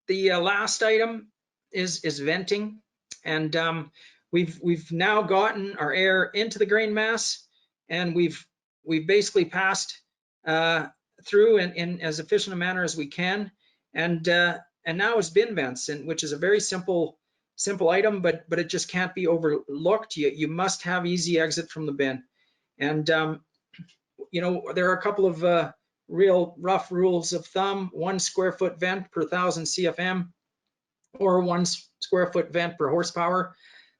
The last item is venting, and we've now gotten our air into the grain mass, and we've basically passed through in as efficient a manner as we can, and now it's bin vents, and which is a very simple item, but it just can't be overlooked. You must have easy exit from the bin, and you know, there are a couple of real rough rules of thumb: 1 square foot vent per 1,000 CFM, or 1 square foot vent per horsepower.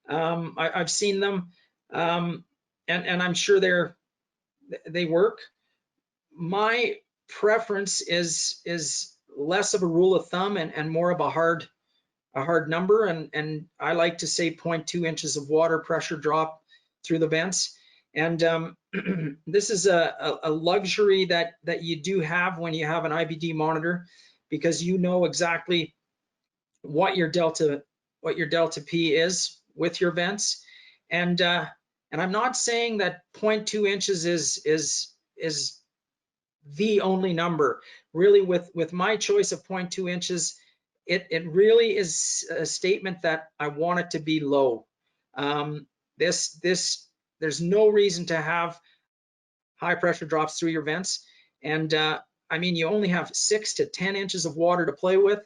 I've seen them, and I'm sure they work. My preference is less of a rule of thumb and more of a hard number, and I like to say 0.2 inches of water pressure drop through the vents. And this is a luxury that you do have when you have an IBD monitor, because you know exactly what your delta P is with your vents. And I'm not saying that 0.2 inches is the only number. Really, with my choice of 0.2 inches, it really is a statement that I want it to be low. There's no reason to have high pressure drops through your vents. And I mean, you only have 6 to 10 inches of water to play with.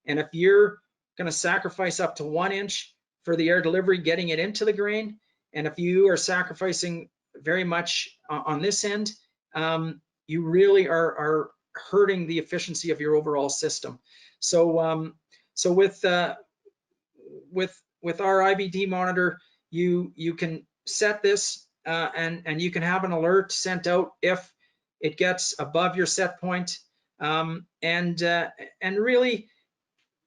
And if you're going to sacrifice up to 1 inch for the air delivery, getting it into the grain, and if you are sacrificing very much on this end, you really are hurting the efficiency of your overall system. So so with our IBD monitor, you can set this and you can have an alert sent out if it gets above your set point. And really,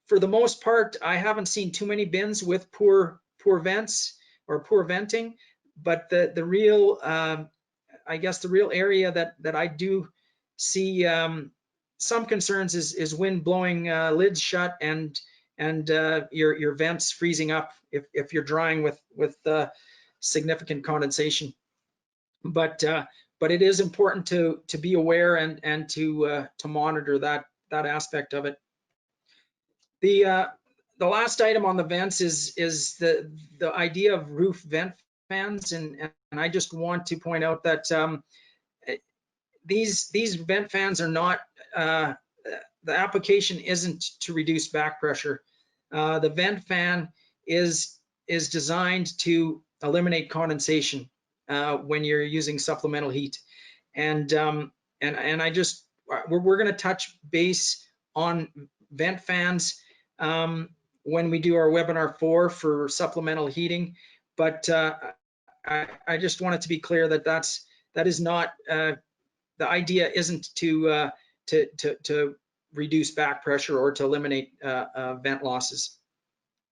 for the most part, I haven't seen too many bins with poor vents or poor venting. But the real I guess the real area that I do see some concerns is wind blowing lids shut and your vents freezing up if you're drying with significant condensation. But it is important to be aware and to monitor that aspect of it. The last item on the vents is the idea of roof vent fans, and I just want to point out that these vent fans are not, the application isn't to reduce back pressure. The vent fan is designed to eliminate condensation when you're using supplemental heat, and I just we're going to touch base on vent fans when we do our webinar 4 for supplemental heating, but I just want it to be clear that that is not the idea isn't to reduce back pressure or to eliminate vent losses.